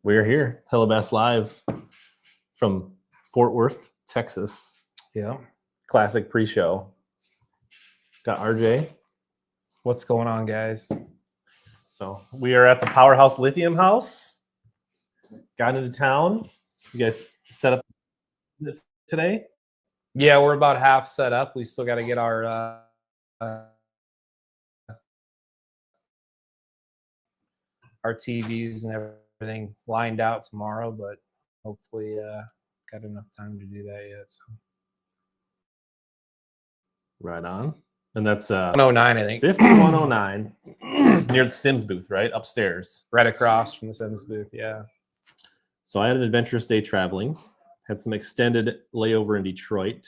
We're here, HellaBass Live from Fort Worth, Texas. Yeah. Classic pre-show. Got RJ. What's going on, guys? So we are at the PowerHouse Lithium house. Got into town. You guys set up today? Yeah, we're about half set up. We still got to get our TVs and everything lined out tomorrow, but hopefully got enough time to do that yet. So. Right on. And that's 109, I think. 5109 near the Sims booth, right? Upstairs. Right across from the Sims booth, yeah. So I had an adventurous day traveling. Had some extended layover in Detroit.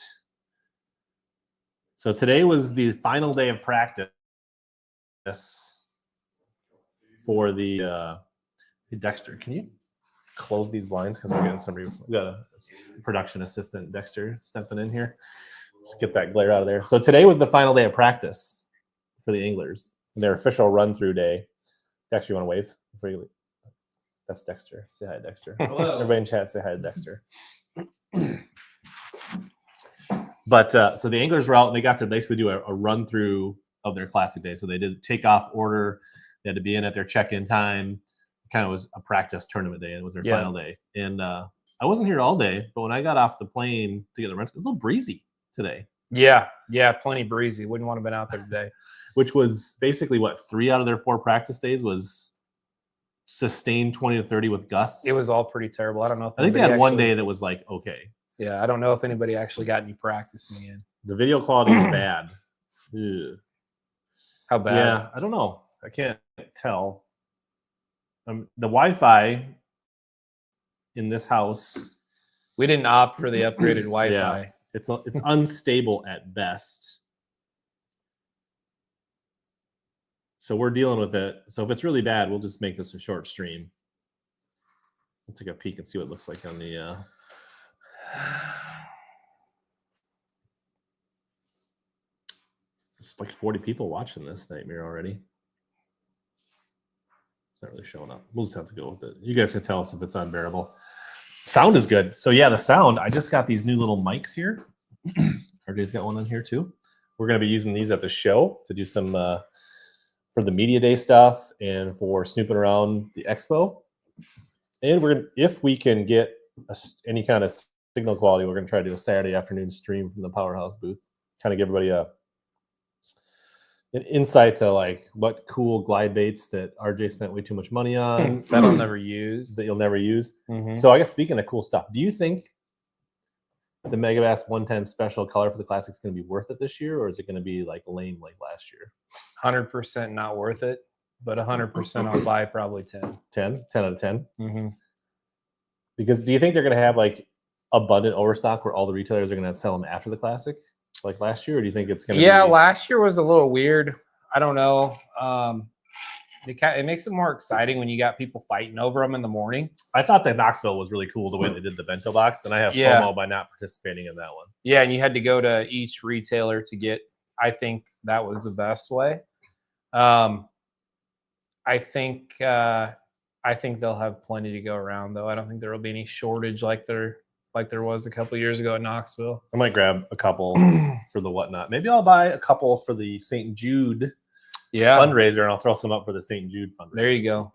So today was the final day of practice for the Dexter. Can you close these blinds because we're getting somebody? We got a production assistant, Dexter, stepping in here. Just get that glare out of there. So today was the final day of practice for the anglers. Their official run-through day. Dexter, you want to wave before you leave? That's Dexter. Say hi, Dexter. Hello. Everybody in chat, say hi to Dexter. But so the anglers were out and they got to basically do a run-through of their classic day. So they did takeoff order. They had to be in at their check-in time. Kind of was a practice tournament day. And it was their final day. And I wasn't here all day, but when I got off the plane to get the rent, it was a little breezy today. Yeah, plenty breezy. Wouldn't want to have been out there today. Which was basically what, 3 out of their 4 practice days was sustained 20 to 30 with gusts. It was all pretty terrible. I don't know if I think they had one day that was like okay. Yeah, I don't know if anybody actually got any practicing in. The video quality is bad. Ugh. How bad? Yeah, I don't know. I can't tell. The Wi-Fi in this house. We didn't opt for the upgraded Wi-Fi. Yeah, it's unstable at best. So we're dealing with it. So if it's really bad, we'll just make this a short stream. We'll take a peek and see what it looks like on the. It's like 40 people watching this nightmare already. It's not really showing up. We'll just have to go with it. You guys can tell us if it's unbearable. Sound is good. So yeah, the sound. I just got these new little mics here. RJ's got one in here too. We're going to be using these at the show to do some for the media day stuff and for snooping around the expo. And we're gonna, if we can get any kind of signal quality, we're going to try to do a Saturday afternoon stream from the PowerHouse booth. Kind of give everybody an insight to like what cool glide baits that RJ spent way too much money on that I'll never use. That you'll never use. So I guess speaking of cool stuff, do you think the Megabass 110 special color for the Classic is going to be worth it this year, or is it going to be like lame like last year? 100% not worth it, but 100% I'll buy probably 10. 10 out of 10. Because do you think they're going to have like abundant overstock where all the retailers are going to sell them after the Classic like last year, or do you think it's going to be... last year was a little weird. I don't know. It makes it more exciting when you got people fighting over them in the morning. I thought that Knoxville was really cool the way they did the bento box, and I have FOMO by not participating in that one. Yeah, and you had to go to each retailer to get. I think that was the best way. I think they'll have plenty to go around, though. I don't think there will be any shortage like there was a couple years ago at Knoxville. I might grab a couple for the whatnot. Maybe I'll buy a couple for the St. Jude fundraiser, and I'll throw some up for the St. Jude fundraiser. There you go.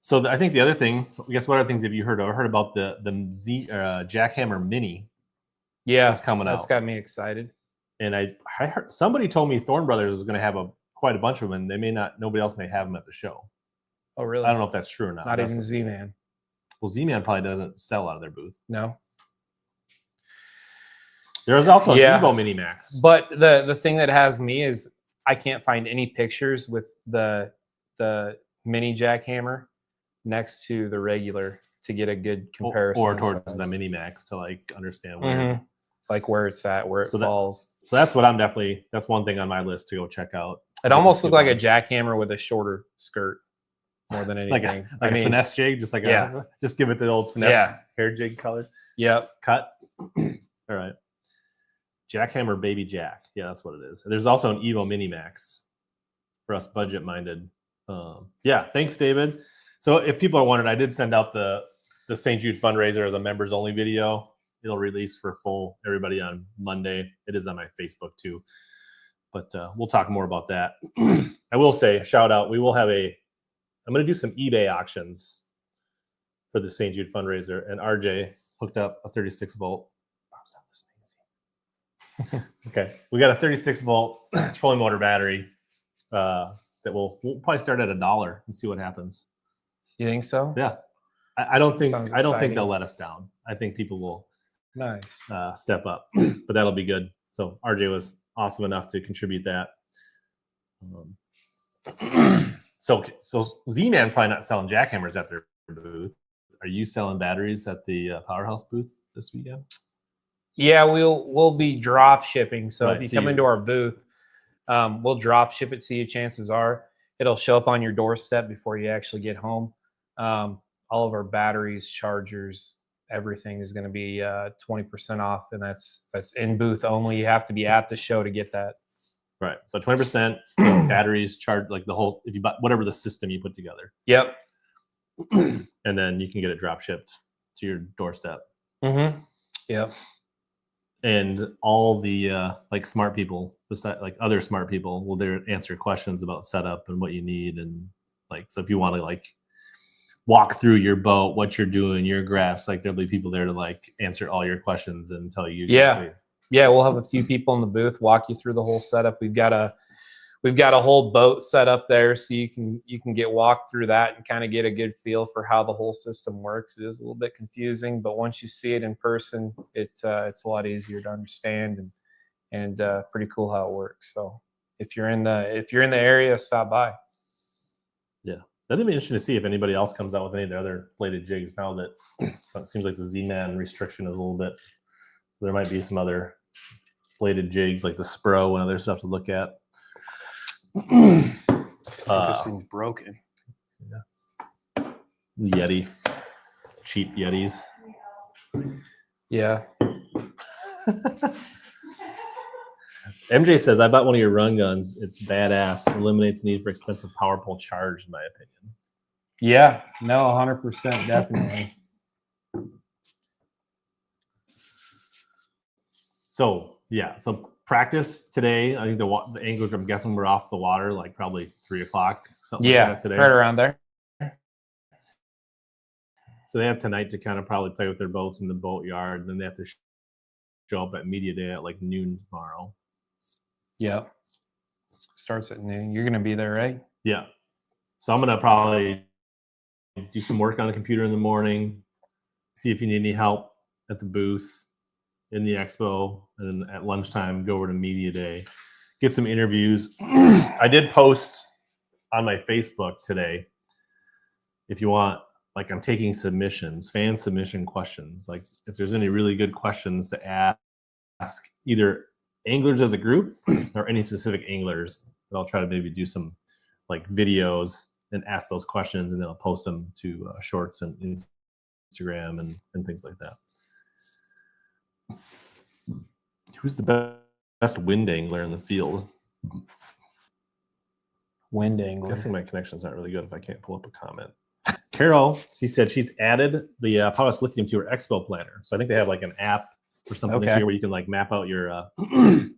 So I think the other thing, I guess, what other things have you heard? I heard about the Jackhammer Mini. Yeah, it's coming out. That's got me excited. And I heard somebody told me Thorn Brothers is going to have quite a bunch of them, and they may not. Nobody else may have them at the show. Oh, really? I don't know if that's true or not. Not even Z-Man. Well, Z-Man probably doesn't sell out of their booth. No. There's also an Evo Mini Max. But the thing that has me is I can't find any pictures with the mini jackhammer next to the regular to get a good comparison. Or towards the Mini Max to like understand where like where it's at, where it falls. So that's what that's one thing on my list to go check out. It almost looked like a jackhammer with a shorter skirt more than anything. like a finesse jig, just like just give it the old finesse hair jig color. Yep. Cut. All right. Jackhammer Baby Jack. Yeah, that's what it is. There's also an Evo Mini Max. for us budget-minded. Yeah, thanks, David. So if people are wondering, I did send out the St. Jude fundraiser as a members-only video. It'll release for full everybody on Monday. It is on my Facebook too. But we'll talk more about that. I will say, shout out, I'm going to do some eBay auctions for the St. Jude fundraiser. And RJ hooked up a 36 volt. Bob's not listening, is he? Okay. We got a 36 volt trolling motor battery that we'll probably start at $1 and see what happens. You think so? Yeah. I don't think exciting. they'll let us down. I think people will step up, but that'll be good. So RJ was awesome enough to contribute that. So Z-Man's probably not selling jackhammers at their booth. Are you selling batteries at the PowerHouse booth this weekend? Yeah, we'll be drop shipping. So Right, if you come into our booth, we'll drop ship it to you. Chances are it'll show up on your doorstep before you actually get home. All of our batteries, chargers, everything is going to be 20% off, and that's in booth only. You have to be at the show to get that. Right. So 20% batteries, charge, like the whole, if you buy whatever the system you put together. Yep. And then you can get it drop shipped to your doorstep. Mm-hmm. Yep. And all the like smart people, like other smart people, will there answer questions about setup and what you need, and like, so if you want to like walk through your boat, what you're doing, your graphs, like there'll be people there to like answer all your questions and tell you. Yeah, we'll have a few people in the booth walk you through the whole setup. We've got a whole boat set up there, so you can get walked through that and kind of get a good feel for how the whole system works. It is a little bit confusing, but once you see it in person, it's a lot easier to understand and pretty cool how it works. So if you're in the area, stop by. Yeah, that'd be interesting to see if anybody else comes out with any of the other bladed jigs now that it seems like the Z-Man restriction is a little bit. So there might be some other bladed jigs like the Spro and other stuff to look at. This thing's broken. Yeah. Yeti, cheap Yetis. Yeah. MJ says, I bought one of your run guns. It's badass. Eliminates the need for expensive power pole charge, in my opinion. Yeah, no, 100%, definitely. So, yeah, so practice today. I think the anglers, I'm guessing, were off the water like probably 3 o'clock, something like that today. Right around there. So they have tonight to kind of probably play with their boats in the boat yard, and then they have to show up at media day at like noon tomorrow. Yeah. Starts at noon. You're going to be there, right? Yeah. So I'm going to probably do some work on the computer in the morning, see if you need any help at the booth, in the expo, and then at lunchtime go over to media day, get some interviews. I did post on my Facebook today, if you want, like, I'm taking submissions, fan submission questions. Like if there's any really good questions to ask either anglers as a group or any specific anglers, I'll try to maybe do some like videos and ask those questions, and then I'll post them to shorts and Instagram and things like that. Who's the best wind angler in the field? Wind angler. I'm guessing my connection's not really good if I can't pull up a comment. Carol, she said she's added the PowerHouse Lithium to her Expo planner. So I think they have like an app or something this year where you can like map out your.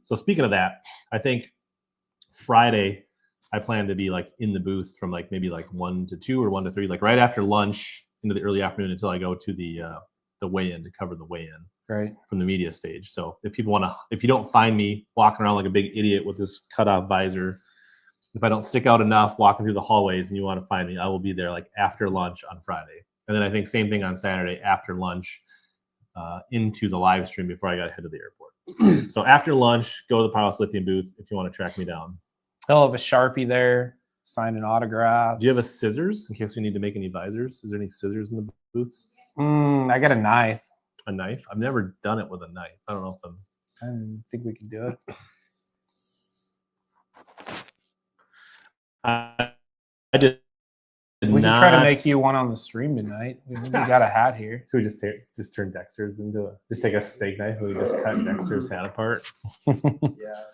So speaking of that, I think Friday I plan to be like in the booth from like maybe like 1 to 2 or 1 to 3, like right after lunch into the early afternoon until I go to the weigh-in to cover the weigh-in. Right. From the media stage. So if people want to, if you don't find me walking around like a big idiot with this cutoff visor, if I don't stick out enough walking through the hallways and you want to find me, I will be there like after lunch on Friday. And then I think same thing on Saturday after lunch into the live stream before I got to head to the airport. So after lunch, go to the PowerHouse Lithium booth if you want to track me down. They'll have a Sharpie there, sign an autograph. Do you have a scissors in case we need to make any visors? Is there any scissors in the booths? I got a knife. A knife? I've never done it with a knife. I don't know if I think we can do it. I did we can try to make you one on the stream tonight. We got a hat here. So we just turn Dexter's into just take a steak knife and we just cut Dexter's hat apart. Yeah.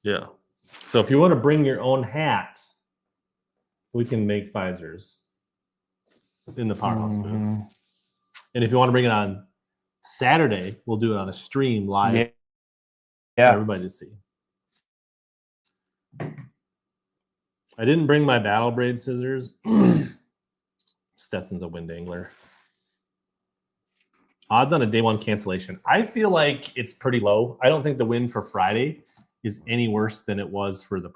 Yeah. So if you want to bring your own hat, we can make Pfizer's in the PowerHouse booth. And if you want to bring it on Saturday, we'll do it on a stream live for everybody to see. I didn't bring my battle braid scissors. Stetson's a wind angler. Odds on a day one cancellation. I feel like it's pretty low. I don't think the wind for Friday is any worse than it was for the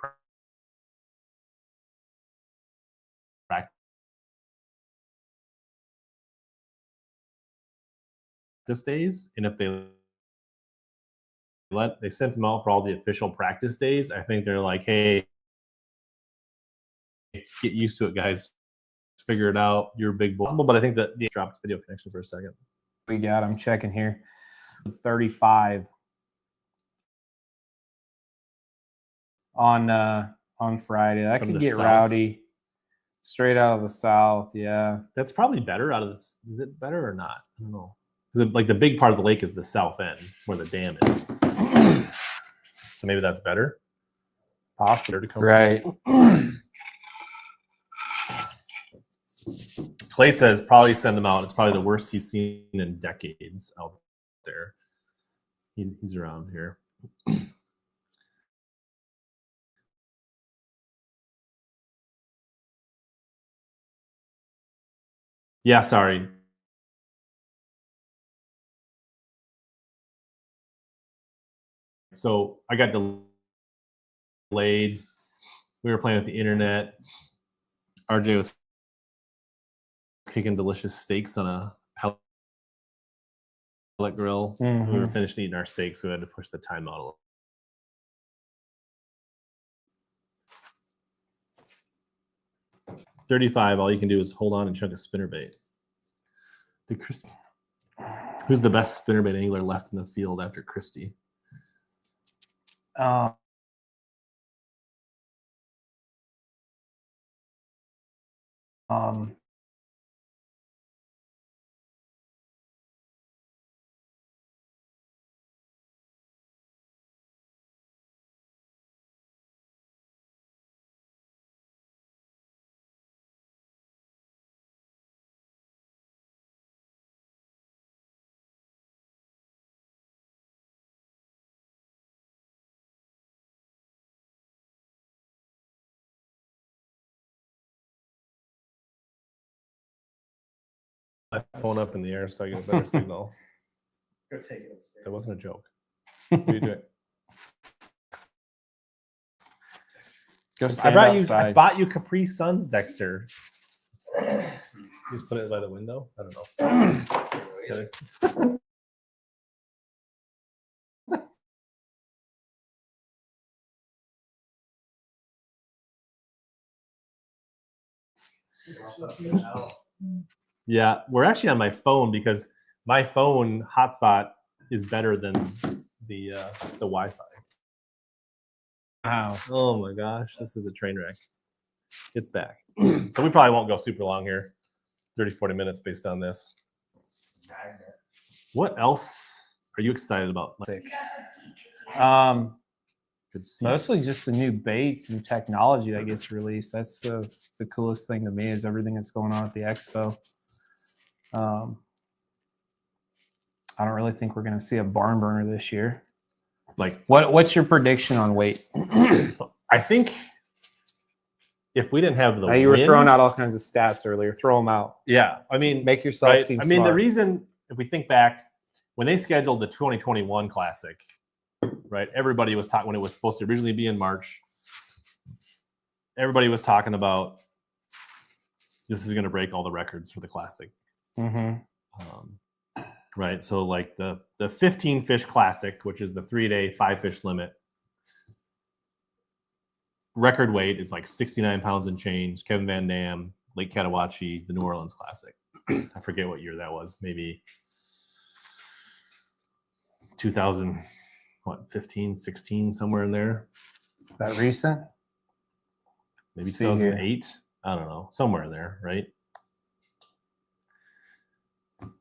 practice days. And if they sent them out for all the official practice days, I think they're like, hey, get used to it, guys. Figure it out. You're a big boy. But I think that the dropped video connection for a second. We got, I'm checking here. 35 on Friday. That From could the get south. rowdy. Straight out of the south, yeah. That's probably better out of this. Is it better or not? I don't know. Because like the big part of the lake is the south end where the dam is. So maybe that's better. Possibly. To come Right. Clay says probably send him out. It's probably the worst he's seen in decades out there. He's around here. Yeah, sorry. So I got delayed. We were playing with the internet. RJ was cooking delicious steaks on a pellet grill. Mhm. We were finished eating our steaks, so we had to push the time out a little. $35. All you can do is hold on and chunk a spinnerbait. Who's the best spinnerbait angler left in the field after Christy? My phone up in the air so I get a better signal. Go take it upstairs. That wasn't a joke. What are you doing? Go I stand brought you. I outside. bought you Capri Suns, Dexter. Just put it by the window. I don't know. Just kidding. Yeah, we're actually on my phone because my phone hotspot is better than the Wi-Fi. House. Oh my gosh, this is a train wreck. It's back. So we probably won't go super long here. 30, 40 minutes based on this. What else are you excited about? Good Seats. Mostly just the new baits and technology that gets released. That's the coolest thing to me is everything that's going on at the Expo. I don't really think we're going to see a barn burner this year. Like, what's your prediction on weight? I think if we didn't have the You were wind, throwing out all kinds of stats earlier. Throw them out. yeah, I mean, Make yourself right? seem I mean, the smart. reason, if we think back, when they scheduled the 2021 Classic, right? Everybody was talking when it was supposed to originally be in March. Everybody was talking about this is going to break all the records for the Classic. Right. So like the 15 fish Classic, which is the 3-day 5-fish limit, record weight is like 69 pounds and change. Kevin Van Dam, Lake Catawatchee, the New Orleans Classic. I forget what year that was. Maybe 2015, 16, somewhere in there. That recent? Maybe See here. 2008. I don't know. Somewhere in there, right?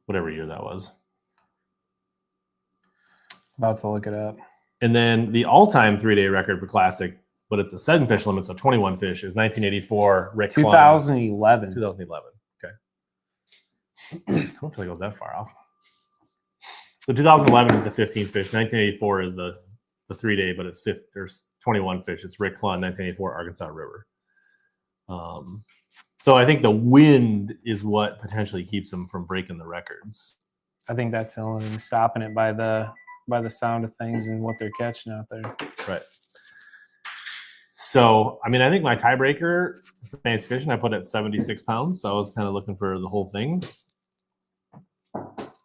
Whatever year that was. About to look it up. And then the all-time 3-day record for Classic, but it's a 7 fish limit, so 21 fish, is 1984. Rick Klein. 2011. 2011. Okay. I don't feel like it goes that far off. So 2011 is the 15 fish. 1984 is the 3-day, but it's there's 21 fish. It's Rick Klein, 1984, Arkansas River. So I think the wind is what potentially keeps them from breaking the records. I think that's the only thing stopping it by the sound of things and what they're catching out there. Right. So, I mean, I think my tiebreaker for fancy fishing, I put at 76 pounds. So I was kind of looking for the whole thing.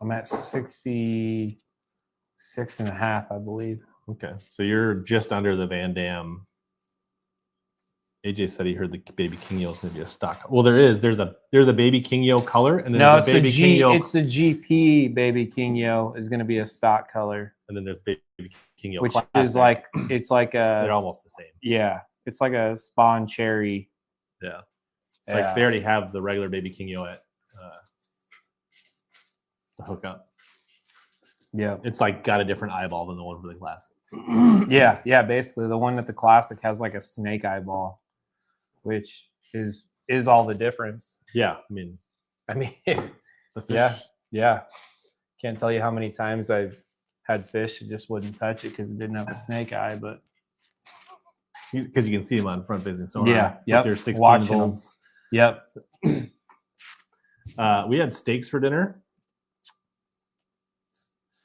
I'm at 66 and a half, I believe. Okay. So you're just under the Van Dam. AJ said he heard the baby Kingyo is going to be a stock. Well, there's a baby Kingyo color, and then No, there's a baby Kingyo. It's the GP baby Kingyo is going to be a stock color, And then there's baby Kingyo, which Classic. is like They're a almost the same. yeah, it's like a spawn cherry. Yeah. Yeah. Like they already have the regular baby Kingyo at the hookup. Yeah, It's like got a different eyeball than the one for the Classic. yeah. Basically, the one at the Classic has like a snake eyeball, which is all the difference. Yeah. I mean, the fish, yeah. Can't tell you how many times I've had fish that just wouldn't touch it because it didn't have a snake eye. But because you can see them on front facing sonar. Yeah, yep. They're 16 Watching 'em. volts. yep, We had steaks for dinner.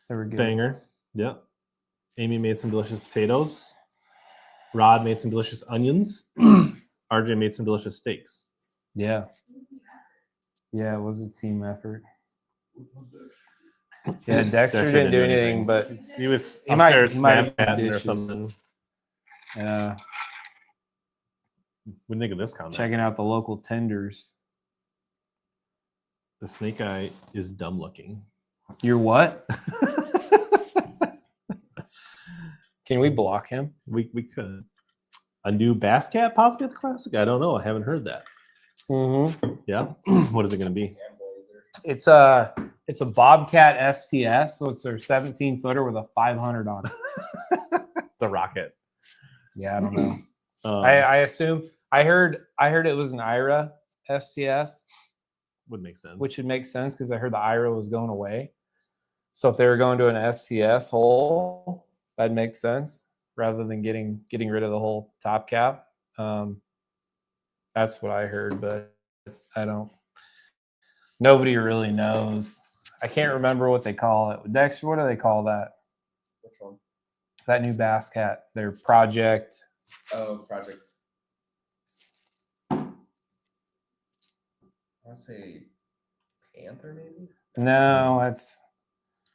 they were good. Banger. Yep. Amy made some delicious potatoes. Rod made some delicious onions. RJ made some delicious steaks. Yeah, it was a team effort. Yeah, Dexter didn't do anything, but he was he might upstairs have Snapchatting or dishes. something. Yeah, What do you think of this comment? checking out the local tenders. The snake eye is dumb looking. You're what? Can we block him? We could. A new bass cat possibly at the Classic? I don't know. I haven't heard that. Mm-hmm. Yeah. What is it going to be? It's a Bobcat STS, so it's their 17-footer with a 500 on it. It's a rocket. Yeah, I don't know. Um, I assume I heard it was an IRA STS, would make sense. which would make sense because I heard the IRA was going away. So if they were going to an STS hole, that'd make sense rather than getting rid of the whole top cap. That's what I heard, but I don't. Nobody really knows. I can't remember what they call it. Dexter, what do they call that? Which one? That new bass cat, their project. Oh, Project. I want to say Panther, maybe? No, that's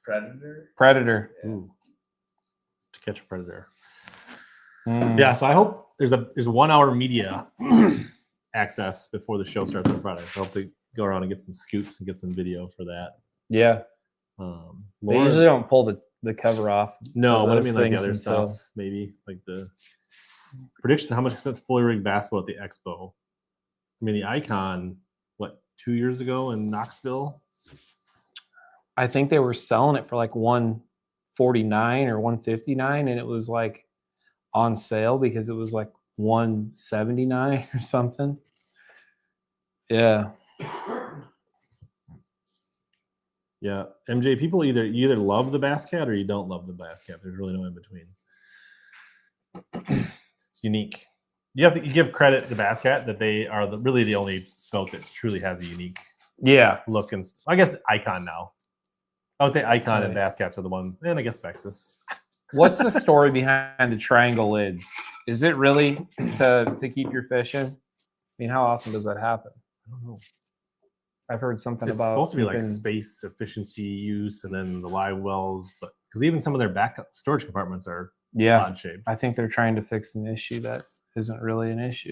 Predator? Predator. Yeah. Ooh. To catch a predator. Mm. Yeah, so I hope there's 1 hour media access before the show starts on Friday. So I hope they go around and get some scoops and get some video for that. Yeah. They Lauren- usually don't pull the cover off. no, of what I those mean, like the things other until- stuff, maybe like the prediction how much expensive fully rigged bass boat at the Expo. I mean, the Icon, 2 years ago in Knoxville? I think they were selling it for like 149 or 159, and it was like on sale because it was like 179 or something. Yeah. Yeah, MJ, people you either love the Bass Cat or you don't love the Bass Cat. There's really no in between. It's unique. You give credit to Bass Cat that they are really the only boat that truly has a unique Yeah. look, and I guess Icon now. I would say Icon and Right. Bass Cats are the one, and I guess Vexus. What's the story behind the triangle lids? Is it really to keep your fish in? I mean, how often does that happen? I don't know. I've heard something It's about supposed to be like keeping- space efficiency use, and then the live wells, but because even some of their back storage compartments are Yeah. odd shaped. I think they're trying to fix an issue that isn't really an issue.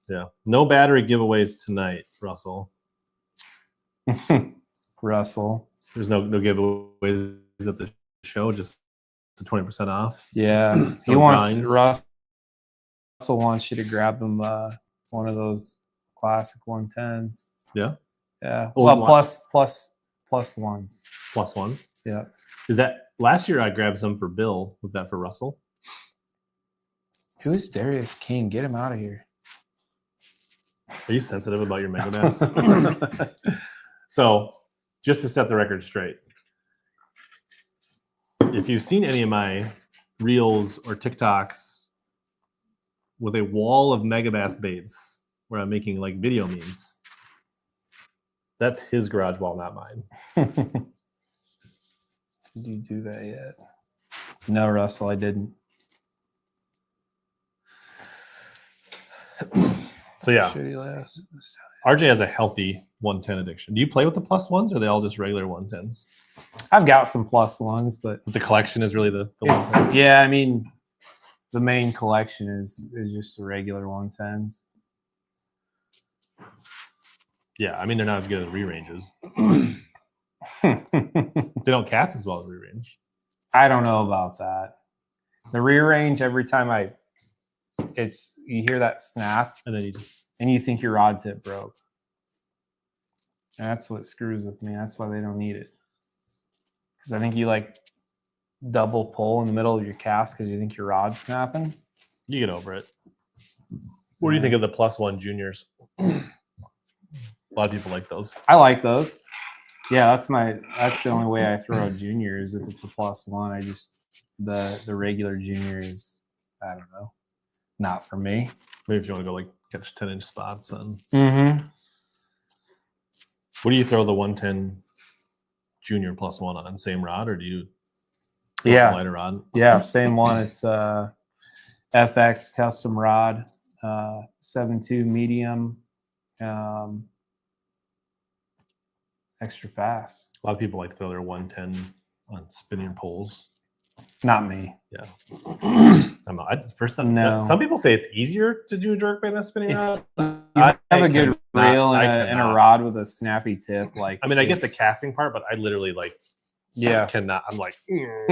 Yeah. No battery giveaways tonight, Russell. Russell. There's no giveaways at the show, just the 20% off. Yeah. He No wants grinds. Russell wants you to grab him one of those classic 110s. Yeah. Yeah. Old Well, one. plus ones. Plus ones. Yeah. Is that Last year I grabbed some for Bill. Was that for Russell? Who is Darius King? Get him out of here. Are you sensitive about your MegaBass? So, just to set the record straight, if you've seen any of my reels or TikToks with a wall of MegaBass baits where I'm making like video memes, that's his garage wall, not mine. Did you do that yet? No, Russell, I didn't. So yeah, Shitty last. RJ has a healthy 110 addiction. Do you play with the plus ones or are they all just regular 110s? I've got some plus ones, but But the collection is really the it's, one. yeah, I mean, the main collection is just the regular 110s. Yeah, I mean they're not as good as re-ranges. They don't cast as well as re-range. I don't know about that. The rear range, every time you hear that snap And then you just and you think your rod tip broke. And that's what screws with me. That's why they don't need it. Because I think you like double pull in the middle of your cast because you think your rod's snapping. you get over it. What do you think of the plus one juniors? A lot of people like those. I like those. Yeah, that's the only way I throw a junior is if it's a plus one. I just the regular junior is, I don't know, not for me. Maybe if you want to go like catch 10-inch spots on. Mm-hmm. What do you throw the 110 junior plus one on? Same rod or do you throw Yeah. a lighter rod? Yeah, same one. It's FX custom rod, 7.2 medium, extra fast. A lot of people like to throw their 110 on spinning poles. Not me. Yeah. I'm not, first time, No. some people say it's easier to do a jerk bait on a spinning rod. You I have a good cannot- reel I and a cannot. rod with a snappy tip. Like I mean, I get the it's- casting part, but I literally like Yeah. cannot. I'm like, Yeah,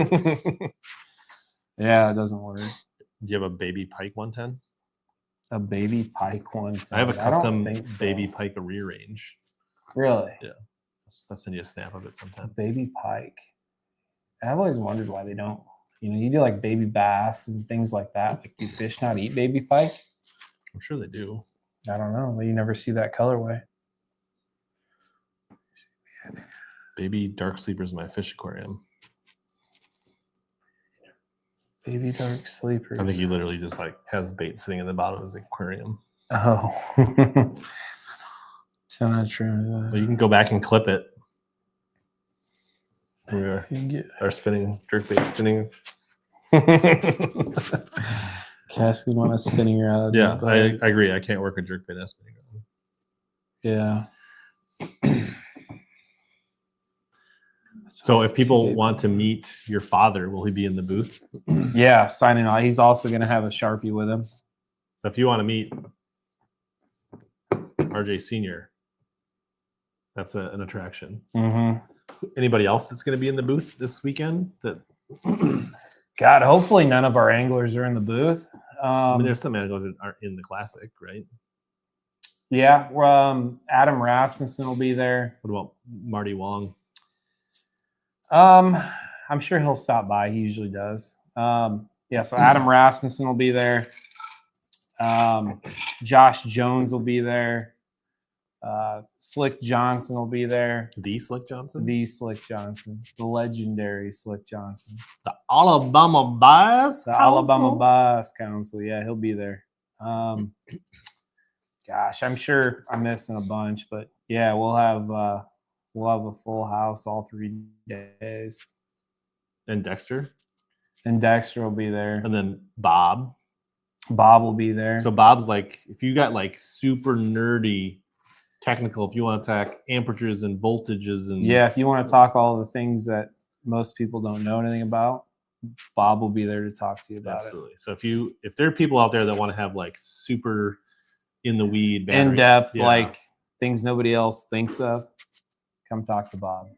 it doesn't work. do you have a baby pike 110? A baby pike one. I have a don't custom think so. baby pike rearrange. Really? I'll send you a snap of it A sometime. baby pike. I've always wondered why they don't. You know, you do like baby bass and things like that. Like, do fish not eat baby pike? I'm sure they do. I don't know. But you never see that colorway. Baby dark sleepers in my fish aquarium. Baby dark sleepers. I think he literally just like has bait sitting in the bottom of his aquarium. Oh. So not true. Well, you can go back and clip it. We're You can get our spinning jerk bait spinning. Cass would want a spinning rod. Yeah, but- I agree. I can't work a jerk bait as spinning rod. yeah. So if people want to meet your father, will he be in the booth? Yeah, signing on. He's also going to have a Sharpie with him. So if you want to meet RJ Senior, that's an attraction. Mm-hmm. Anybody else that's going to be in the booth this weekend? That God, hopefully none of our anglers are in the booth. I mean, there's some anglers that aren't in the classic, right? Yeah, Adam Rasmussen will be there. What about Marty Wong? I'm sure he'll stop by. He usually does. Yeah, so Adam Rasmussen will be there. Josh Jones will be there. Slick Johnson will be there. The Slick Johnson? The Slick Johnson, the legendary Slick Johnson, The Alabama Bass the Council? Alabama Bass Council. Yeah, he'll be there. Gosh, I'm sure I'm missing a bunch, but yeah, we'll have a full house all 3 days. And Dexter. And Dexter will be there. And then Bob. Bob will be there. So Bob's like, if you got like super nerdy technical, if you want to talk amperatures and voltages and yeah, if you want to talk all the things that most people don't know anything about, Bob will be there to talk to you about absolutely. So if there are people out there that want to have like super in the weed, it. battery- In depth, yeah. like things nobody else thinks of, come talk to Bob.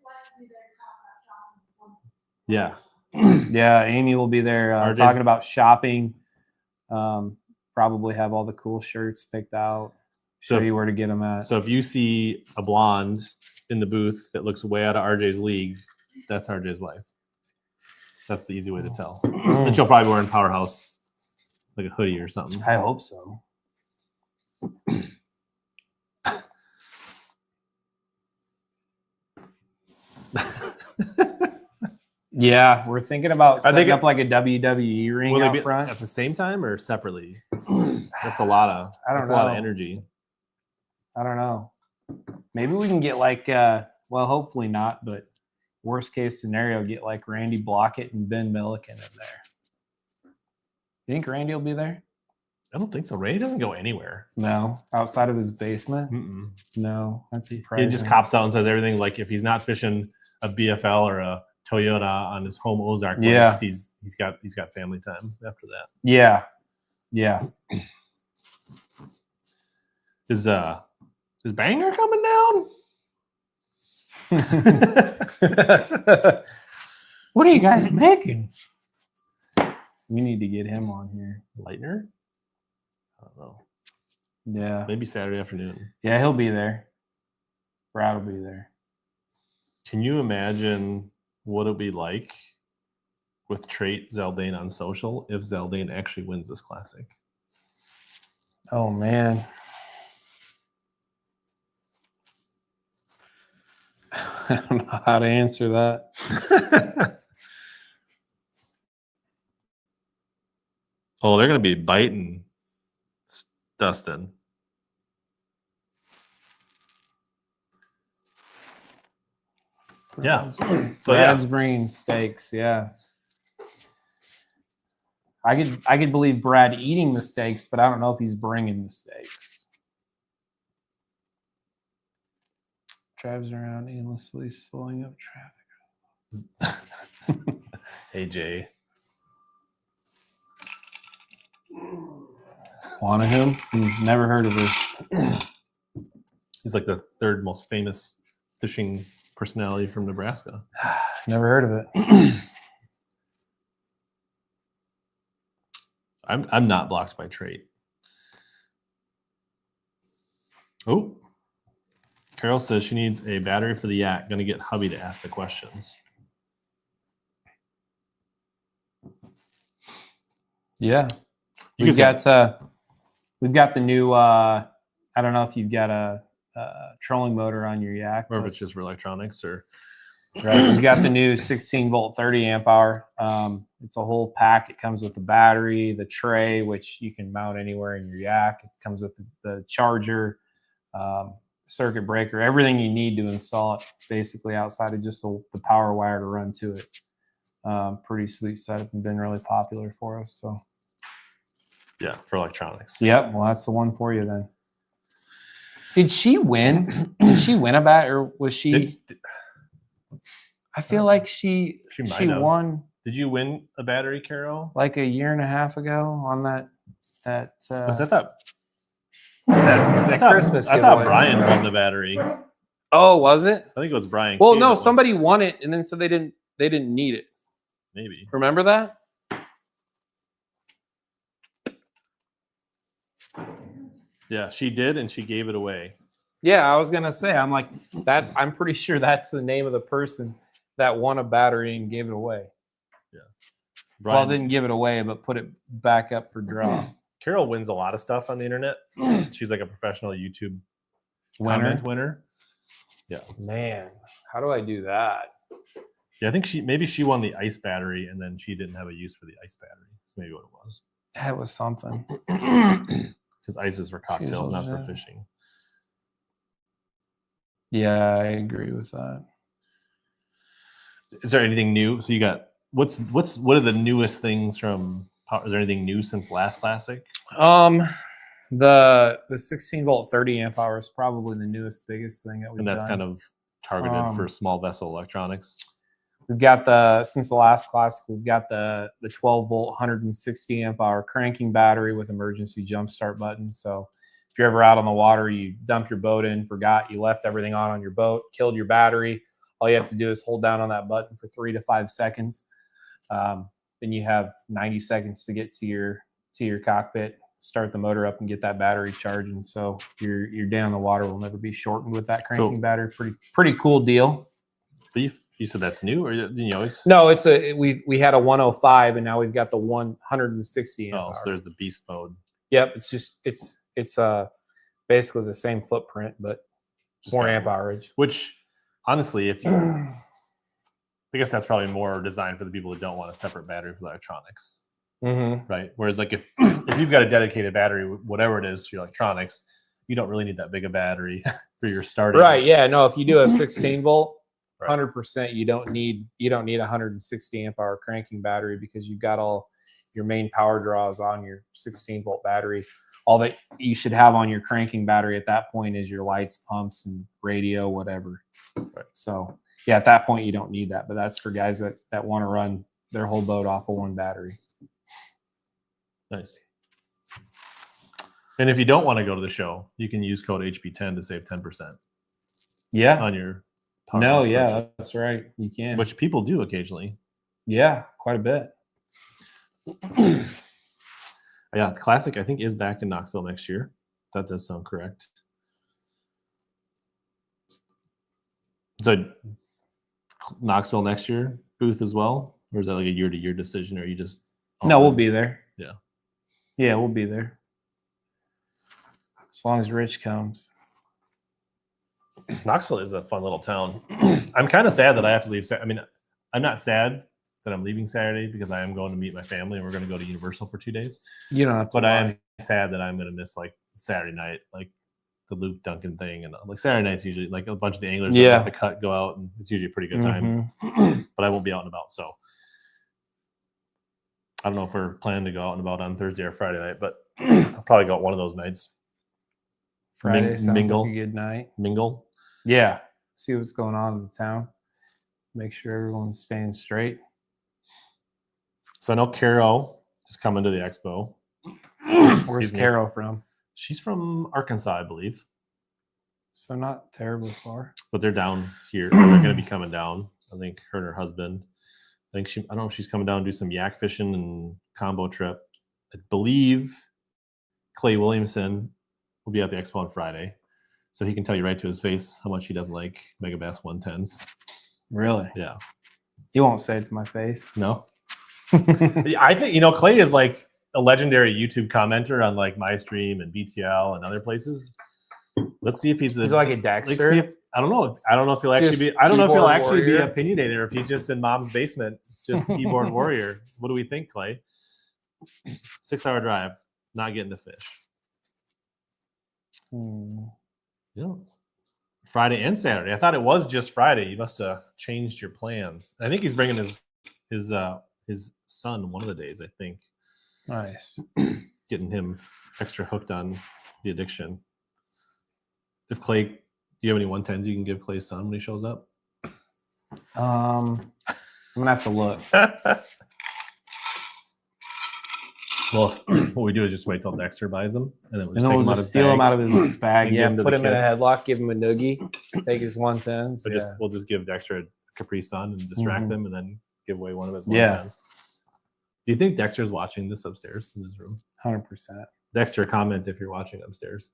Yeah. Yeah, Amy will be there RJ's talking about shopping. Probably have all the cool shirts picked out. Show So- you where to get them at. So if you see a blonde in the booth that looks way out of RJ's league, that's RJ's wife. That's the easy way to tell. And she'll probably be wearing PowerHouse, like a hoodie or something. I hope so. Yeah, we're thinking about setting up like a WWE ring Will they out be front. at the same time or separately? That's a lot of. I don't A lot of know. energy. I don't know. Maybe we can get like, well, hopefully not, but worst case scenario, get like Randy Blockett and Ben Milliken in there. You think Randy will be there? I don't think so. Ray doesn't go anywhere. No, outside of his basement. Mm-mm. No, that's He surprising. just cops out and says everything. Like if he's not fishing a BFL or a Toyota on his home Ozark place, Yeah. he's got family time after that. Yeah. Is Banger coming down? What are you guys making? We need to get him on here. Lightner? I don't know. Yeah. Maybe Saturday afternoon. Yeah, he'll be there. Brad will be there. Can you imagine what it'll be like with Trait Zaldane on social if Zaldane actually wins this classic? Oh, man. I don't know how to answer that. Oh, they're going to be biting Dustin. Yeah. So Brad's bringing steaks. Yeah. I could believe Brad eating the steaks, but I don't know if he's bringing the steaks. Drives around aimlessly, slowing up traffic. Hey, Jay. Wanahim? Never heard of her. He's like the third most famous fishing personality from Nebraska. Never heard of it. I'm not blocked by Trait. Oh, Carol says she needs a battery for the yak. Going to get hubby to ask the questions. Yeah, You we've guys got the new. I don't know if you've got a trolling motor on your yak, or if but- it's just for electronics or. Right. We've got the new 16 volt 30 amp hour. It's a whole pack. It comes with the battery, the tray, which you can mount anywhere in your yak. It comes with the charger, circuit breaker, everything you need to install it basically outside of just the power wire to run to it. Pretty sweet setup and been really popular for us. So Yeah, for electronics. yep. Well, that's the one for you then. Did she win? Did she win a bat or was she? I feel like she might have. won Did you win a battery, Carol? like a year and a half ago on that Was that that Christmas I thought giveaway. Brian won the battery. Oh, was it? I think it was Brian. Well, Key no, that won. somebody won it and then said they didn't need it. Maybe. Remember that? Yeah, she did, and she gave it away. Yeah, I was gonna say. I'm like, I'm pretty sure that's the name of the person that won a battery and gave it away. Brian, Well, didn't give it away, but put it back up for draw. Carol wins a lot of stuff on the internet. She's like a professional YouTube comment winner. Yeah. Man, how do I do that? Yeah, I think maybe she won the ice battery, and then she didn't have a use for the ice battery. That's maybe what it was. That was something. Because ice is for cocktails, not for fishing. Yeah, I agree with that. Is there anything new? So you got what are the newest things from? Is there anything new since last classic? The 16 volt 30 amp hour is probably the newest, biggest thing that we've And that's done. kind of targeted for small vessel electronics. We've got since the last classic, we've got the 12 volt 160 amp hour cranking battery with emergency jump start button. So if you're ever out on the water, you dump your boat in, forgot you left everything on your boat, killed your battery. All you have to do is hold down on that button for 3 to 5 seconds. Then you have 90 seconds to get to your cockpit, start the motor up, and get that battery charging. So your day on the water will never be shortened with that cranking battery. Pretty cool deal. But You said that's new, or you always? No, it's we had a 105 and now we've got the 160 amp Oh, so hour. there's the beast mode. Yep, it's just it's basically the same footprint, but Just more got amp more. hourage. Which, honestly, if you, I guess that's probably more designed for the people who don't want a separate battery for electronics, Mm-hmm. right? Whereas, like if you've got a dedicated battery, whatever it is for your electronics, you don't really need that big a battery for your starting. Right. Yeah. No. If you do have 16 volt, Right. 100%, you don't need a 160 amp hour cranking battery because you've got all your main power draws on your 16 volt battery. All that you should have on your cranking battery at that point is your lights, pumps, and radio, whatever. Right. So yeah, at that point you don't need that, but that's for guys that want to run their whole boat off of one battery. Nice. And if you don't want to go to the show, you can use code HB10 to save 10% Yeah. on your No. PowerHouse Yeah, purchase, that's right. You can. which people do occasionally. Yeah, quite a bit. Yeah, Classic I think is back in Knoxville next year. That does sound correct. So Knoxville next year booth as well, or is that like a year-to-year decision, or you just? No, we'll be there. Yeah. Yeah, we'll be there. As long as Rich comes. Knoxville is a fun little town. I'm kind of sad that I have to leave. I mean, I'm not sad that I'm leaving Saturday because I am going to meet my family and we're going to go to Universal for 2 days. You don't have to. But I am sad that I'm going to miss like Saturday night, like the Luke Duncan thing, and like Saturday night's usually like a bunch of the anglers that have the cut go out, and it's usually a pretty good time. But I won't be out and about, so I don't know if we're planning to go out and about on Thursday or Friday night, but I'll probably go out one of those nights. Friday sounds mingle. like a good night. Mingle. Yeah. See what's going on in the town. Make sure everyone's staying straight. So I know Caro is coming to the Expo. Where's Excuse me. Carol from? She's from Arkansas, I believe, So not terribly far. but they're down here. They're going to be coming down. I think her and her husband. I don't know if she's coming down and do some yak fishing and combo trip. I believe Clay Williamson will be at the Expo on Friday, so he can tell you right to his face how much he doesn't like Megabass 110s. Really? Yeah. You won't say it to my face. No. I think, Clay is like a legendary YouTube commenter on like my stream and BTL and other places. Let's see if he's He's like a let's see Dexter. if, I don't know if he'll actually Just be. I don't know if he'll keyboard actually be warrior. opinionated or if he's just in mom's basement, just keyboard warrior. What do we think, Clay? 6-hour drive, not getting to fish. Yeah. Friday and Saturday. I thought it was just Friday. You must have changed your plans. I think he's bringing his son one of the days. I think Nice. getting him extra hooked on the addiction. If Clay, do you have any 110s you can give Clay's son when he shows up? I'm gonna have to look. Well, what we do is just wait till Dexter buys them, and then we'll And just then take we'll him out of just his steal him bag. out of his bag. and Yeah, give him to put the him in a kid. headlock, give him a noogie, take his 110s. So Yeah. we'll just give Dexter a Capri Sun and distract Mhm. him, and then give away one of his 110s. Yeah. Do you think Dexter's watching this upstairs in his room? 100%. Dexter, comment if you're watching upstairs.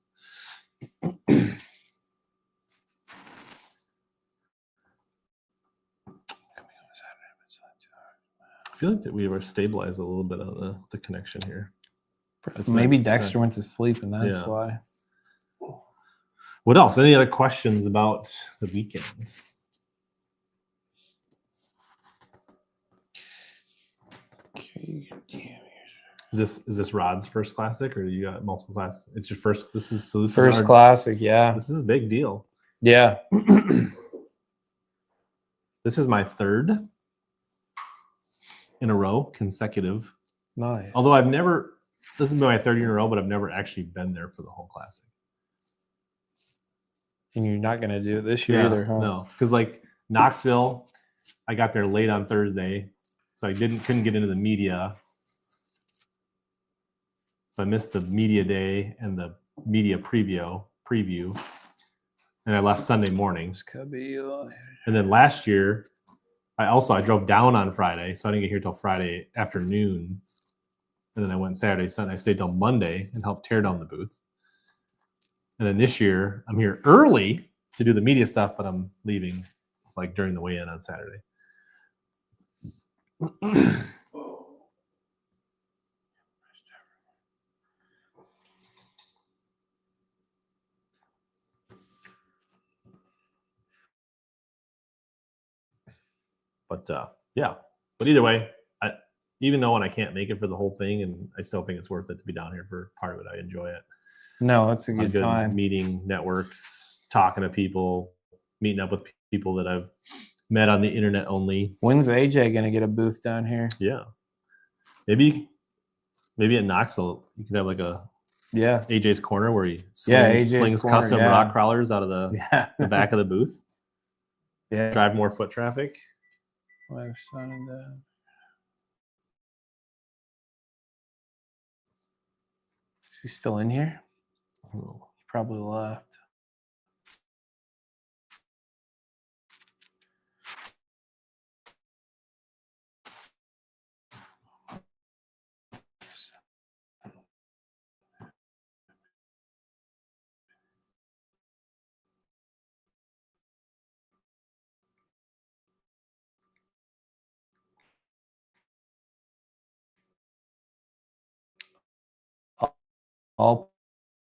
I feel like that we were stabilized a little bit on the connection here. It's Maybe not- it's Dexter not- went to sleep, and that's Yeah. why. What else? Any other questions about the weekend? Is this Rod's first classic, or you got multiple classes? It's your first. This is First our- classic, yeah. This is a big deal. Yeah. This is my third in a row, consecutive. Nice. Although this has been my third year in a row, but I've never actually been there for the whole classic. And you're not going to do it this year either, huh? No, because like Knoxville, I got there late on Thursday, so I couldn't get into the media. So I missed the media day and the media preview, and I left Sunday morning. This could be. And then last year, I drove down on Friday, so I didn't get here till Friday afternoon. And then I went Saturday, Sunday. I stayed till Monday and helped tear down the booth. And then this year, I'm here early to do the media stuff, but I'm leaving like during the weigh-in on Saturday. But yeah, but either way, even though when I can't make it for the whole thing, and I still think it's worth it to be down here for part of it. I enjoy it. No, it's a I'm good time. meeting networks, talking to people, meeting up with people that I've met on the internet only. When's AJ gonna get a booth down here? Yeah, maybe in Knoxville you could have like a AJ's Corner where he slings Corner, custom rock crawlers out of the back of the booth. Yeah, Drive more foot traffic. Wife's son and dad. Is he still in here? Oh. He probably left. All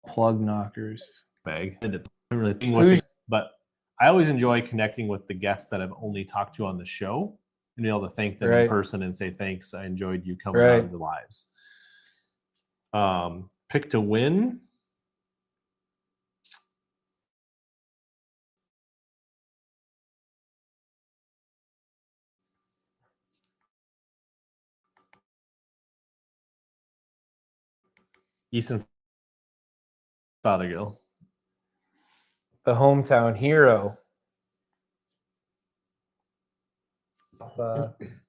plug knockers. Bag. I didn't really think with this, but I always enjoy connecting with the guests that I've only talked to on the show and be able to thank them in person and say thanks. I enjoyed you coming on the lives. Pick to win. Easton Fothergill. The hometown hero.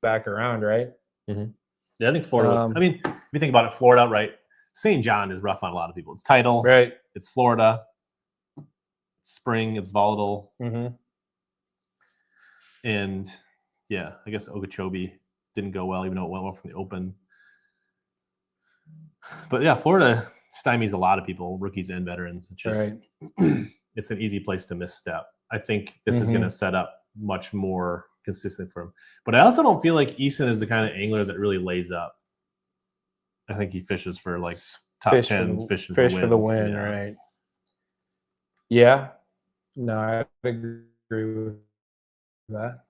Back around, right? Mm-hmm. Yeah, I think Florida was, I mean, if you think about it, Florida, right? St. John is rough on a lot of people. It's tidal. Right. It's Florida. It's spring. It's volatile. Mm-hmm. And yeah, I guess Okeechobee didn't go well, even though it went well from the Open. But yeah, Florida stymies a lot of people, rookies and veterans. It's just, it's an easy place to misstep. I think this is going to set up much more consistent for him. But I also don't feel like Easton is the kind of angler that really lays up. I think he fishes for like top tens, fish for the win, right? Yeah. No, I agree with that.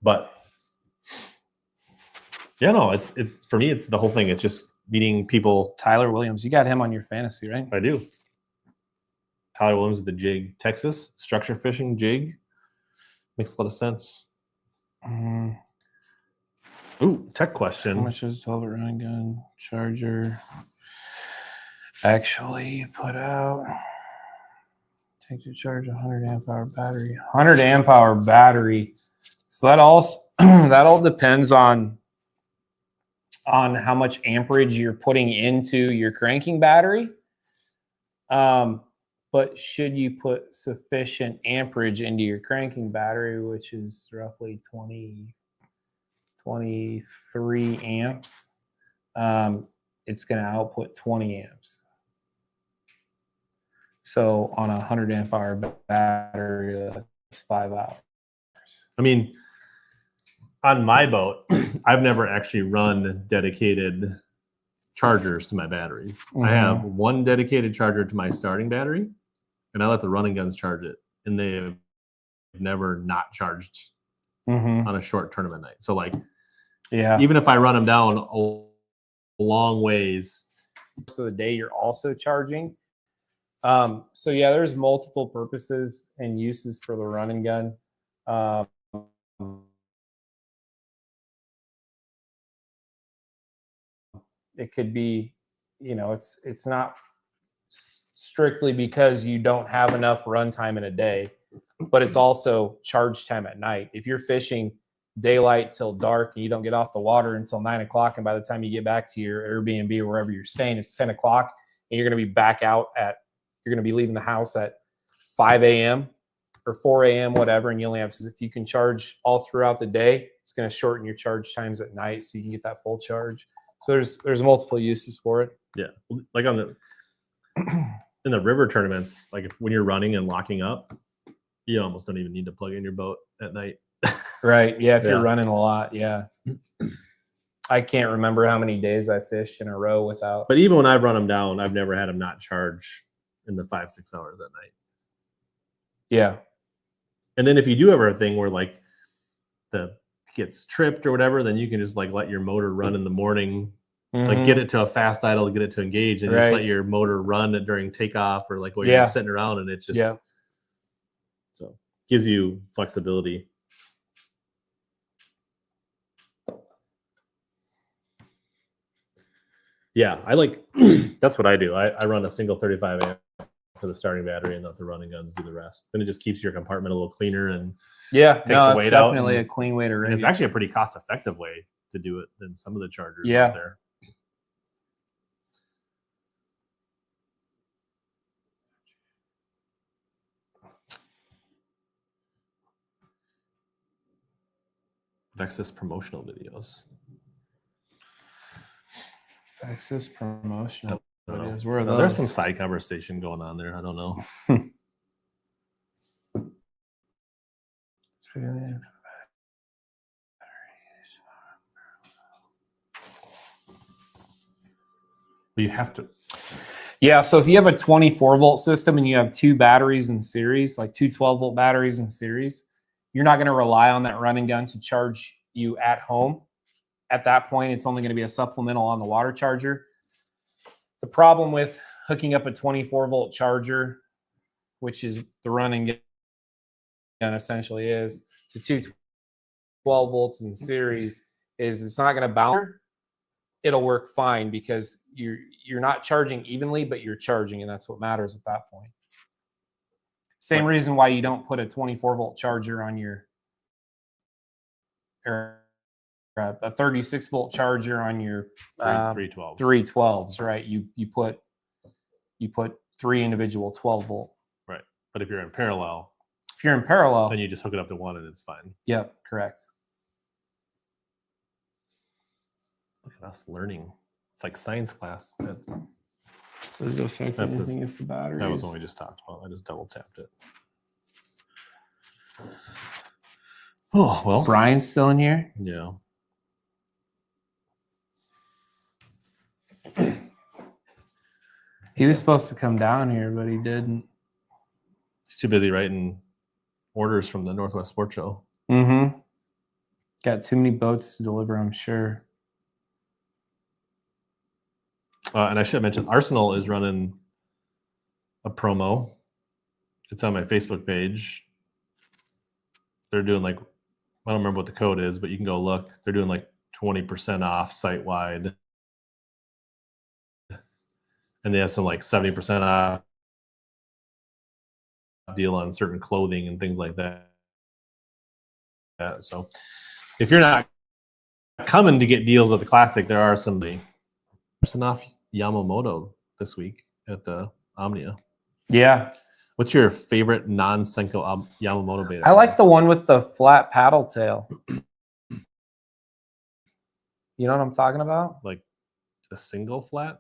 But yeah, no, it's for me, it's the whole thing. It's just meeting people. Tyler Williams, you got him on your fantasy, right? I do. Tyler Williams, the jig, Texas structure fishing jig, makes a lot of sense. Ooh, tech question. How much is 12 running gun charger actually put out? Take to charge 100 amp hour battery. 100 amp hour battery. So that all depends on how much amperage you're putting into your cranking battery. But should you put sufficient amperage into your cranking battery, which is roughly 23 amps, it's going to output 20 amps. So on a 100 amp hour battery, that's 5 hours. I mean, on my boat, I've never actually run dedicated chargers to my batteries. I have one dedicated charger to my starting battery, and I let the running guns charge it, and they have never not charged on a short tournament night. So like, even if I run them down a long ways, most of the day you're also charging. So yeah, there's multiple purposes and uses for the running gun. It could be, it's not strictly because you don't have enough run time in a day, but it's also charge time at night. If you're fishing daylight till dark and you don't get off the water until 9 o'clock, and by the time you get back to your Airbnb or wherever you're staying, it's 10 o'clock, and you're going to be back out you're going to be leaving the house at 5 a.m. or 4 a.m., whatever, and you only have, if you can charge all throughout the day, it's going to shorten your charge times at night so you can get that full charge. So there's multiple uses for it. Yeah. Like on the in the river tournaments, like when you're running and locking up, you almost don't even need to plug in your boat at night. Right. Yeah. If Yeah. you're running a lot. Yeah. I can't remember how many days I fished in a row without. But even when I've run them down, I've never had them not charge in the 5-6 hours at night. Yeah. And then if you do ever a thing where like the gets tripped or whatever, then you can just like let your motor run in the morning, like get it to a fast idle to get it to engage, and just let your motor run during takeoff or like while you're just sitting around, and it's just so gives you flexibility. Yeah, I like that's what I do. I run a single 35 amp for the starting battery and let the running guns do the rest. Then it just keeps your compartment a little cleaner and takes the weight out. Definitely a clean way to rig. And it's actually a pretty cost-effective way to do it than some of the chargers Yeah. out there. Vexus promotional videos. Vexus promotional I don't know. videos. Where are those? There's some side conversation going on there. I don't know. But you have to. Yeah, so if you have a 24-volt system and you have two batteries in series, like two 12-volt batteries in series, you're not going to rely on that running gun to charge you at home. At that point, it's only going to be a supplemental on the water charger. The problem with hooking up a 24-volt charger, which is the running gun essentially is, to two 12 volts in series, is it's not going to bounce. It'll work fine because you're not charging evenly, but you're charging, and that's what matters at that point. Same reason why you don't put a 24-volt charger on your, or a 36-volt charger on your 312s. 312s, right? You put three individual 12-volt. Right. But if you're in parallel, then you just hook it up to one and it's fine. Yep, correct. Look at us learning. It's like science class. Does it affect That's anything if the battery? That was what we just talked about. I just double tapped it. Oh, well. Brian's still in here? Yeah. He was supposed to come down here, but he didn't. He's too busy writing orders from the Northwest Sports Show. Mm-hmm. Got too many boats to deliver, I'm sure. And I should mention, Arsenal is running a promo. It's on my Facebook page. They're doing like, I don't remember what the code is, but you can go look. They're doing like 20% off site-wide. And they have some like 70% off deal on certain clothing and things like that. So if you're not coming to get deals at the Classic, there are some percent off Yamamoto this week at the Omnia. Yeah. What's your favorite non-Senko Yamamoto beta? I like the one with the flat paddle tail. You know what I'm talking about? Like a single flat?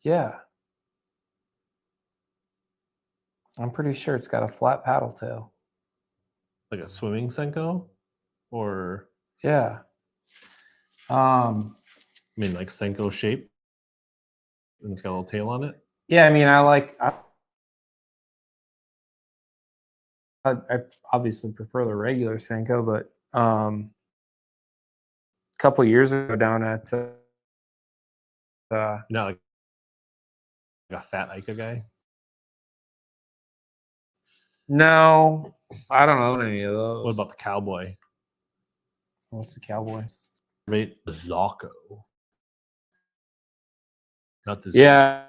Yeah. I'm pretty sure it's got a flat paddle tail. Like a swimming Senko? Or Yeah. I mean like Senko shape? And it's got a little tail on it? Yeah, I mean, I obviously prefer the regular Senko, but a couple of years ago down at You're not like a fat Ica guy? no, I don't own any of those. What about the Cowboy? What's the Cowboy? Right, the Zocco. Not the Yeah.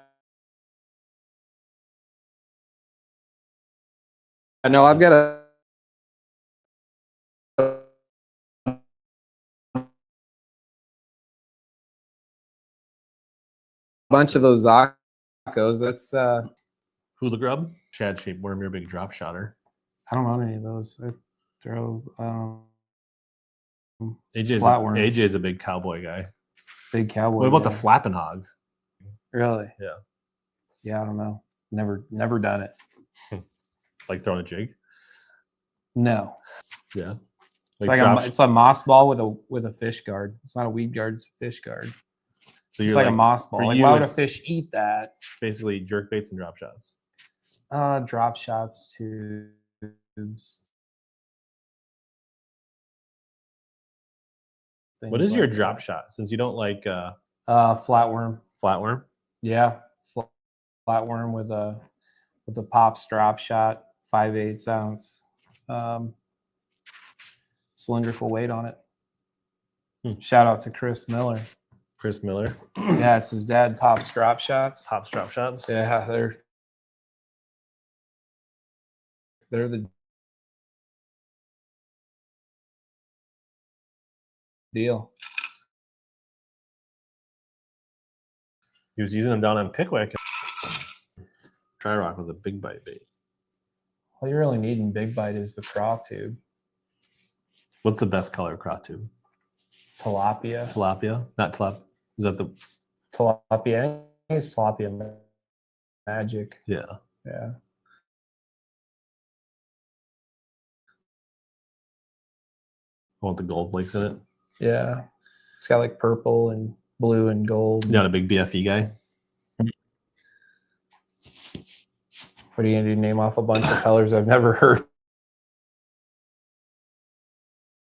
No, I've got a bunch of those Zoccos. That's Hula grub, shad shaped worm, you're a big drop shotter. I don't own any of those. I throw AJ's flatworms. AJ's a big cowboy guy. Big cowboy. What about the guy. flapping hog? Really? Yeah. Yeah, I don't know. Never done it. Like throwing a jig? No. Yeah. It's like it's a moss ball with a fish guard. It's not a weed guard, it's a fish guard. so It's like a moss for ball. Like you, why would a it's fish eat that? basically jerk baits and drop shots. Drop shots, tubes. What is your drop shot? Since you don't like flatworm. flatworm, Yeah, flatworm with a pops drop shot, 5/8 ounce, cylindrical weight on it. Shout out to Chris Miller. Chris Miller, Yeah, it's his dad. Pops drop shots. Pops drop shots. Yeah, they're the deal. He was using them down on Pickwick. Dry rock with a big bite bait. All you really need in big bite is the craw tube. What's the best color craw tube? Tilapia. Tilapia, not tilapia. Is that the Tilapia. I think it's tilapia magic. yeah? Yeah. I want the gold flakes in it. Yeah. It's got like purple and blue and gold. You're not a big BFE guy. What are you gonna do? Name off a bunch of colors I've never heard.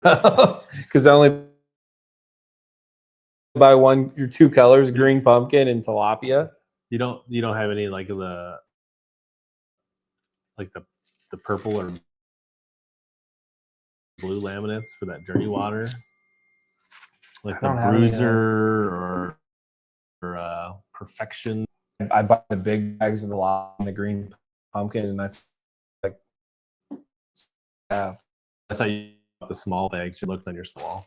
Because I only buy one or two colors: green pumpkin and tilapia. You don't have any like the purple or blue laminates for that dirty water, like the I don't have any of bruiser or perfection. I buy the big bags of the lot and the green pumpkin, and that's like I thought you bought the small bags. You looked on your wall.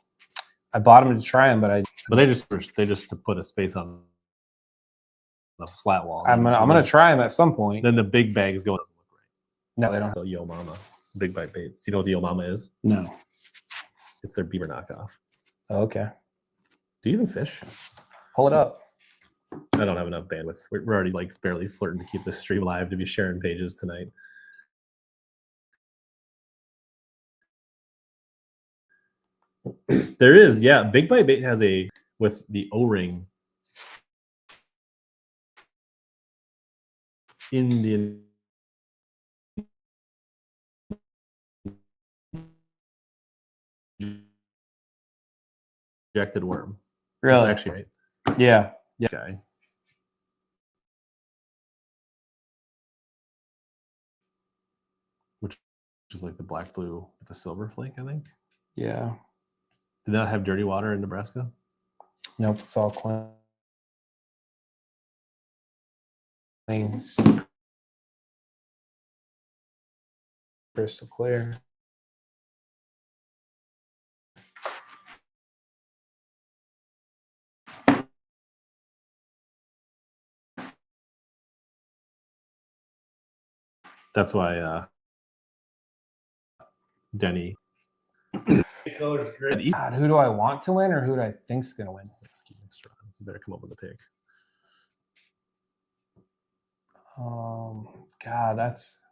I bought them to try them, but they just to put a space on the flat wall. I'm gonna try them at some point. Then the big bags go. Doesn't look right. No, they don't. So Yo Mama big bite baits. Do you know what the Yo Mama is? No. It's their beaver knockoff. Okay. Do you even fish? Pull it up. I don't have enough bandwidth. We're already like barely flirting to keep this stream live to be sharing pages tonight. There is, yeah. Big Bite Bait has a with the O-ring Indian injected worm. Really? That's actually right. Yeah. Yeah. Okay. Which is like the black blue with the silver flake, I think. Yeah. Did not have dirty water in Nebraska? Nope. It's all clean. Crystal clear. That's why Denny. God, who do I want to win or who do I think's gonna win? You better come up with a pick. God, that's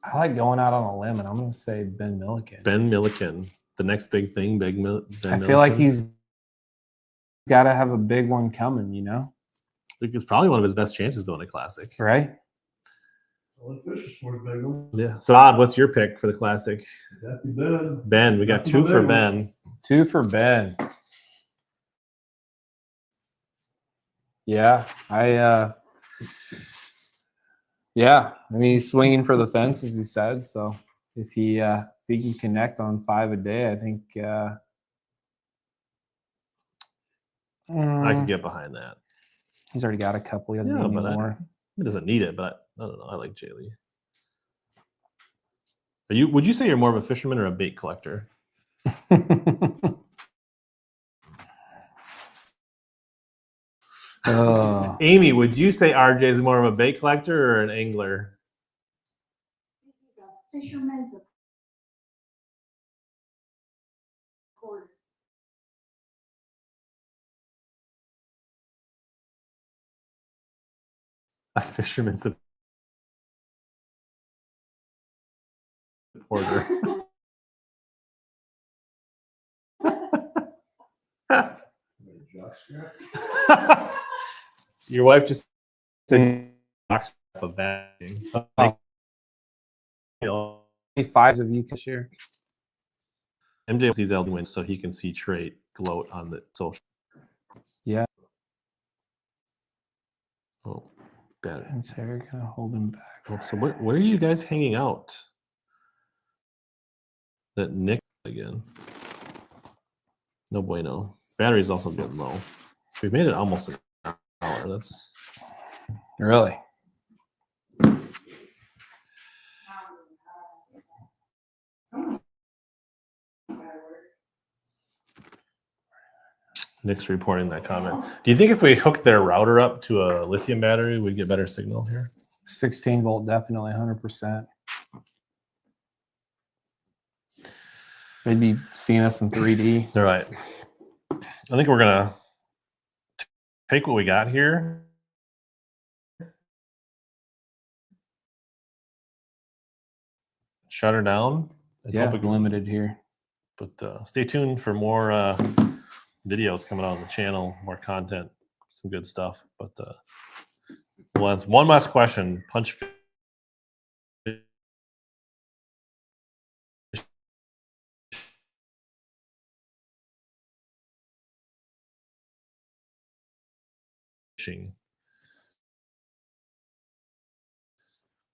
I like going out on a limb, and I'm gonna say Ben Milliken. Ben Milliken, the next big thing. Ben I feel like he's got to have a big one coming. You know, I think it's probably one of his best chances to win a classic. right? Yeah. So Odd, what's your pick for the classic? Happy Ben. Ben, we got two for Ben. 2 for Ben. Yeah, I mean, he's swinging for the fence, as he said. So if he can connect on 5 a day, I think I could get behind that. he's already got a couple. He doesn't Yeah, need but any more. He doesn't need it, but I don't know. I like Jaylee. Would you say you're more of a fisherman or a bait collector? Oh, Amy, would you say RJ is more of a bait collector or an angler? He's a fisherman's reporter. A fisherman supporter. Your wife just said box of batting. five of you this year. MJ sees LD win so he can see trait gloat on the social. Yeah. Oh, got it. His hair gonna hold him back. Oh, so where are you guys hanging out? That Nick again. No bueno. Battery's also getting low. We've made it almost an hour. That's Really? Nick's reporting that comment. Do you think if we hooked their router up to a lithium battery, we'd get better signal here? 16 volt, definitely 100%. They'd be seeing us in 3D. All right. I think we're gonna take what we got here. Shut her down. I Yeah, hope it- limited here. But stay tuned for more videos coming out on the channel, more content, some good stuff. But well, that's one last question. Punch fishing.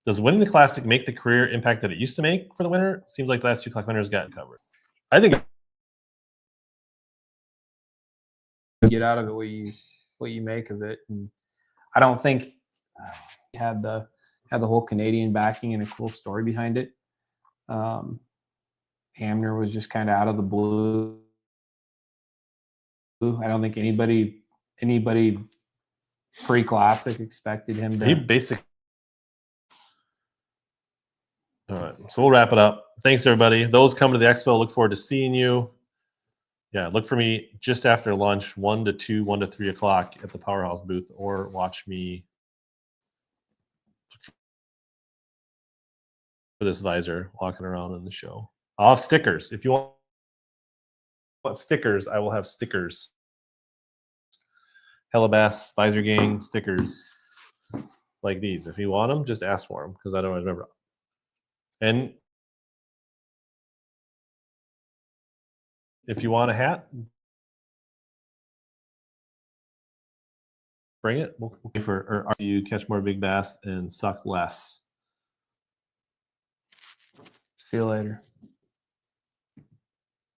Does winning the Classic make the career impact that it used to make for the winner? Seems like the last two Classic winners got covered. I think Get out of it what you make of it. And I don't think had the whole Canadian backing and a cool story behind it. Hamner was just kind of out of the blue. I don't think anybody pre-Classic expected him he to. basically. All right, so we'll wrap it up. Thanks, everybody. Those coming to the expo, look forward to seeing you. Yeah, look for me just after lunch, 1 to 2, 1 to 3 o'clock at the PowerHouse booth, or watch me for this visor walking around in the show. I'll have stickers. If you want stickers, I will have stickers. HellaBass Visor Gang stickers like these. If you want them, just ask for them because I don't remember. And if you want a hat, bring it. We'll for or you catch more big bass and suck less. See you later.